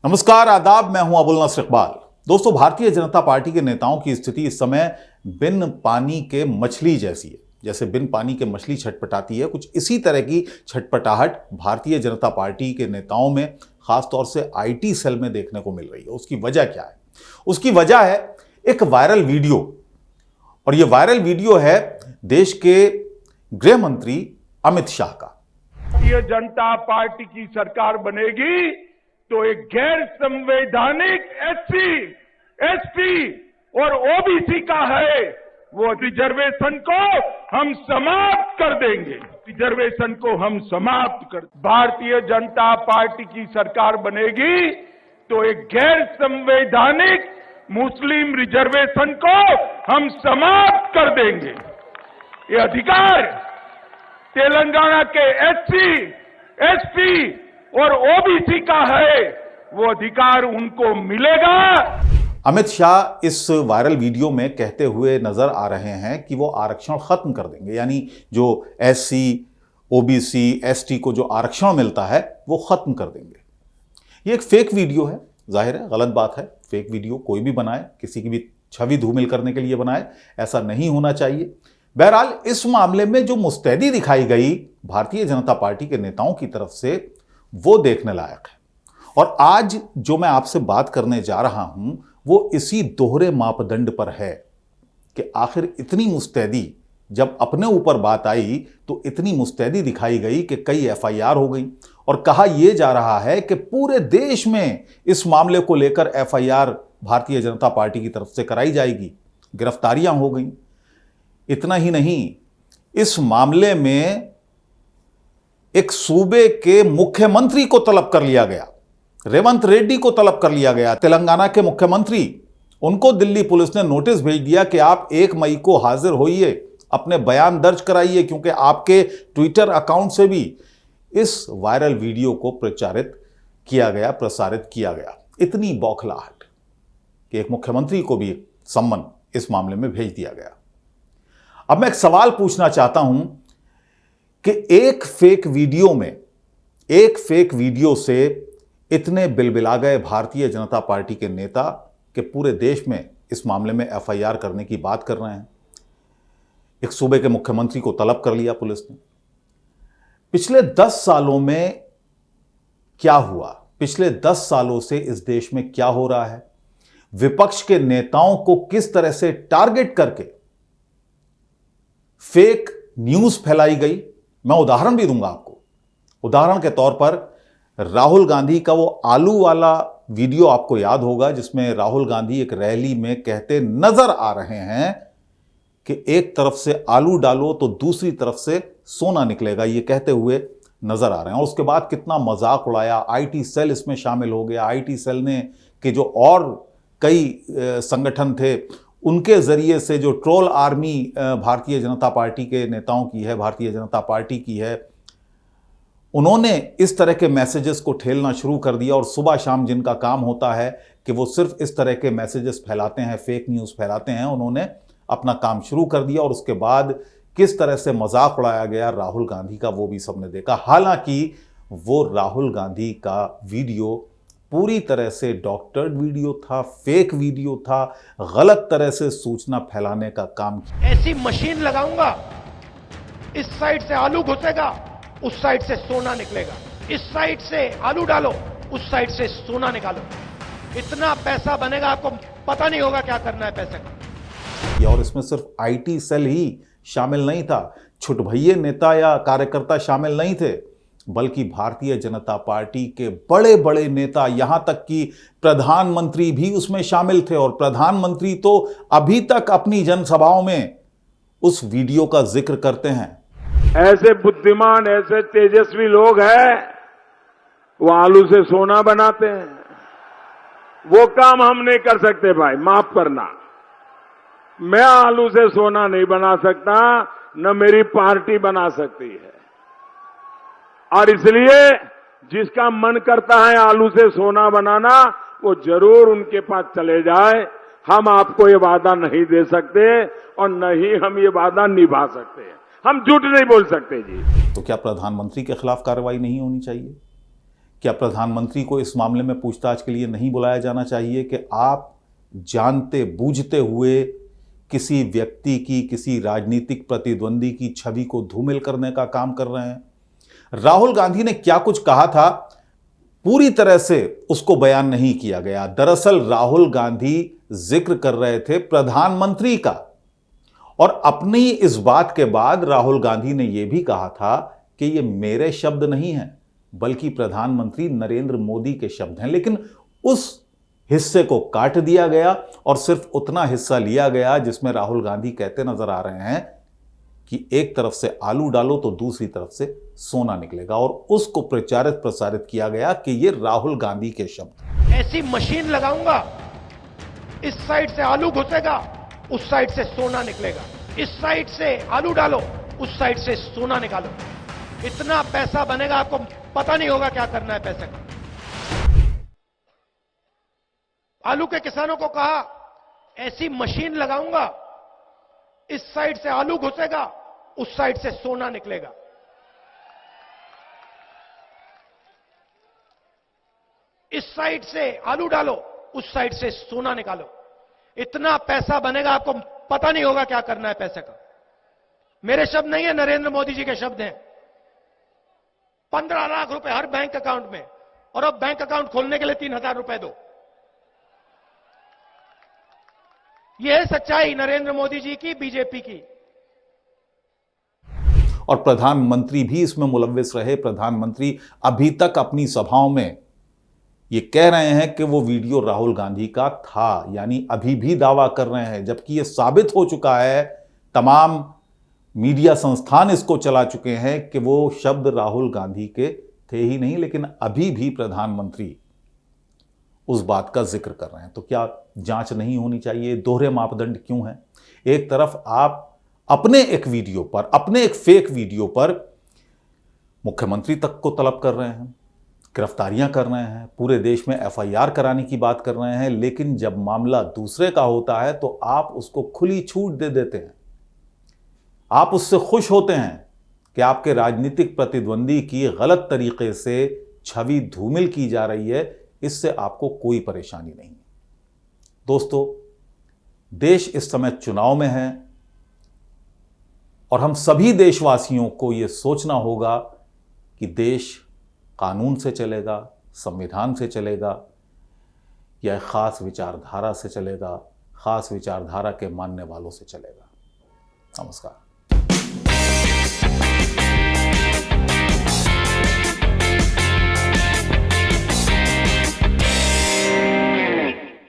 नमस्कार, आदाब। मैं हूं अबुल नसर इकबाल। दोस्तों, भारतीय जनता पार्टी के नेताओं की स्थिति इस समय बिन पानी के मछली जैसी है। जैसे बिन पानी के मछली छटपटाती है, कुछ इसी तरह की छटपटाहट भारतीय जनता पार्टी के नेताओं में, खासतौर से आईटी सेल में देखने को मिल रही है। उसकी वजह क्या है? उसकी वजह है एक वायरल वीडियो, और यह वायरल वीडियो है देश के गृह मंत्री अमित शाह का। भारतीय जनता पार्टी की सरकार बनेगी तो एक गैर संवैधानिक एससी, एसटी और ओबीसी का है वो रिजर्वेशन को हम समाप्त कर देंगे। रिजर्वेशन को हम समाप्त कर, भारतीय जनता पार्टी की सरकार बनेगी तो एक गैर संवैधानिक मुस्लिम रिजर्वेशन को हम समाप्त कर देंगे। ये अधिकार तेलंगाना के एससी, एसटी और ओबीसी का है, वो अधिकार उनको मिलेगा। अमित शाह इस वायरल वीडियो में कहते हुए नजर आ रहे हैं कि वो आरक्षण खत्म कर देंगे, यानी जो एससी, ओबीसी, एसटी को जो आरक्षण मिलता है वो खत्म कर देंगे। ये एक फेक वीडियो है, जाहिर है गलत बात है। फेक वीडियो कोई भी बनाए, किसी की भी छवि धूमिल करने के लिए बनाए, ऐसा नहीं होना चाहिए। बहरहाल, इस मामले में जो मुस्तैदी दिखाई गई भारतीय जनता पार्टी के नेताओं की तरफ से, वो देखने लायक है। और आज जो मैं आपसे बात करने जा रहा हूं वो इसी दोहरे मापदंड पर है कि आखिर इतनी मुस्तैदी, जब अपने ऊपर बात आई तो इतनी मुस्तैदी दिखाई गई कि कई एफआईआर हो गई, और कहा यह जा रहा है कि पूरे देश में इस मामले को लेकर एफआईआर भारतीय जनता पार्टी की तरफ से कराई जाएगी। गिरफ्तारियां हो गई। इतना ही नहीं, इस मामले में एक सूबे के मुख्यमंत्री को तलब कर लिया गया। रेवंत रेड्डी को तलब कर लिया गया, तेलंगाना के मुख्यमंत्री। उनको दिल्ली पुलिस ने नोटिस भेज दिया कि आप 1 मई को हाजिर होइए, अपने बयान दर्ज कराइए, क्योंकि आपके ट्विटर अकाउंट से भी इस वायरल वीडियो को प्रसारित किया गया। इतनी बौखलाहट कि एक मुख्यमंत्री को भी सम्मन इस मामले में भेज दिया गया। अब मैं एक सवाल पूछना चाहता हूं कि एक फेक वीडियो से इतने बिलबिला गए भारतीय जनता पार्टी के नेता कि पूरे देश में इस मामले में एफआईआर करने की बात कर रहे हैं। एक सूबे के मुख्यमंत्री को तलब कर लिया पुलिस ने। पिछले 10 सालों में क्या हुआ? पिछले 10 सालों से इस देश में क्या हो रहा है? विपक्ष के नेताओं को किस तरह से टारगेट करके फेक न्यूज फैलाई गई? मैं उदाहरण भी दूंगा आपको। उदाहरण के तौर पर राहुल गांधी का वो आलू वाला वीडियो आपको याद होगा, जिसमें राहुल गांधी एक रैली में कहते नजर आ रहे हैं कि एक तरफ से आलू डालो तो दूसरी तरफ से सोना निकलेगा, ये कहते हुए नजर आ रहे हैं। और उसके बाद कितना मजाक उड़ाया। आईटी सेल इसमें शामिल हो गया। आईटी सेल ने कि जो और कई संगठन थे, उनके जरिए से जो troll army Bharatiya Janata party के नेताओं की है, भारतीय जनता पार्टी की है, उन्होंने इस तरह के मैसेजेस को ठेलना शुरू कर दिया। और सुबह शाम जिनका काम होता है कि वो सिर्फ इस तरह के मैसेजेस फैलाते हैं, फेक न्यूज़ फैलाते हैं, उन्होंने अपना काम शुरू कर दिया। और उसके बाद किस तरह से मजाक उड़ाया गया राहुल गांधी का, वो भी सबने देखा। हालांकि वो राहुल गांधी का वीडियो पूरी तरह से डॉक्टर्ड वीडियो था, फेक वीडियो था, गलत तरह से सूचना फैलाने का काम किया। ऐसी मशीन लगाऊंगा, इस साइड से आलू घुसेगा, उस साइड से सोना निकलेगा। इस साइड से आलू डालो, उस साइड से सोना निकालो। इतना पैसा बनेगा, आपको पता नहीं होगा क्या करना है पैसे का। और इसमें सिर्फ आईटी सेल ही शामिल नहीं था, छुटभइये नेता या कार्यकर्ता शामिल नहीं थे, बल्कि भारतीय जनता पार्टी के बड़े बड़े नेता, यहां तक कि प्रधानमंत्री भी उसमें शामिल थे। और प्रधानमंत्री तो अभी तक अपनी जनसभाओं में उस वीडियो का जिक्र करते हैं। ऐसे बुद्धिमान, ऐसे तेजस्वी लोग हैं, वो आलू से सोना बनाते हैं। वो काम हम नहीं कर सकते भाई, माफ करना। मैं आलू से सोना नहीं बना सकता, न मेरी पार्टी बना सकती है। और इसलिए जिसका मन करता है आलू से सोना बनाना, वो जरूर उनके पास चले जाए। हम आपको ये वादा नहीं दे सकते और न ही हम ये वादा निभा सकते हैं। हम झूठ नहीं बोल सकते जी। तो क्या प्रधानमंत्री के खिलाफ कार्रवाई नहीं होनी चाहिए? क्या प्रधानमंत्री को इस मामले में पूछताछ के लिए नहीं बुलाया जाना चाहिए कि आप जानते बूझते हुए किसी व्यक्ति की, किसी राजनीतिक प्रतिद्वंदी की छवि को धूमिल करने का काम कर रहे हैं? राहुल गांधी ने क्या कुछ कहा था, पूरी तरह से उसको बयान नहीं किया गया। दरअसल राहुल गांधी जिक्र कर रहे थे प्रधानमंत्री का, और अपनी इस बात के बाद राहुल गांधी ने यह भी कहा था कि ये मेरे शब्द नहीं हैं, बल्कि प्रधानमंत्री नरेंद्र मोदी के शब्द हैं। लेकिन उस हिस्से को काट दिया गया और सिर्फ उतना हिस्सा लिया गया जिसमें राहुल गांधी कहते नजर आ रहे हैं कि एक तरफ से आलू डालो तो दूसरी तरफ से सोना निकलेगा, और उसको प्रसारित किया गया कि ये राहुल गांधी के शब्द। ऐसी मशीन लगाऊंगा, इस साइड से आलू घुसेगा, उस साइड से सोना निकलेगा। इस साइड से आलू डालो, उस साइड से सोना निकालो। इतना पैसा बनेगा, आपको पता नहीं होगा क्या करना है पैसे का। आलू के किसानों को कहा, ऐसी मशीन लगाऊंगा, इस साइड से आलू घुसेगा, उस साइड से सोना निकलेगा। इस साइड से आलू डालो, उस साइड से सोना निकालो। इतना पैसा बनेगा, आपको पता नहीं होगा क्या करना है पैसे का। मेरे शब्द नहीं है, नरेंद्र मोदी जी के शब्द हैं। 15 लाख रुपए हर बैंक अकाउंट में, और अब बैंक अकाउंट खोलने के लिए 3000 रुपए दो। यह है सच्चाई नरेंद्र मोदी जी की, बीजेपी की। और प्रधानमंत्री भी इसमें मुलव्विस रहे। प्रधानमंत्री अभी तक अपनी सभाओं में ये कह रहे हैं कि वो वीडियो राहुल गांधी का था, यानी अभी भी दावा कर रहे हैं, जबकि ये साबित हो चुका है, तमाम मीडिया संस्थान इसको चला चुके हैं कि वो शब्द राहुल गांधी के थे ही नहीं, लेकिन अभी भी प्रधानमंत्री उस बात का जिक्र कर रहे हैं। तो क्या जांच नहीं होनी चाहिए? दोहरे मापदंड क्यों हैं? एक तरफ आप अपने एक वीडियो पर, अपने एक फेक वीडियो पर मुख्यमंत्री तक को तलब कर रहे हैं, गिरफ्तारियां कर रहे हैं, पूरे देश में एफआईआर कराने की बात कर रहे हैं, लेकिन जब मामला दूसरे का होता है तो आप उसको खुली छूट दे देते हैं। आप उससे खुश होते हैं कि आपके राजनीतिक प्रतिद्वंदी की गलत तरीके से छवि धूमिल की जा रही है, इससे आपको कोई परेशानी नहीं है। दोस्तों, देश इस समय चुनाव में है और हम सभी देशवासियों को यह सोचना होगा कि देश कानून से चलेगा, संविधान से चलेगा, या खास विचारधारा से चलेगा, खास विचारधारा के मानने वालों से चलेगा। नमस्कार।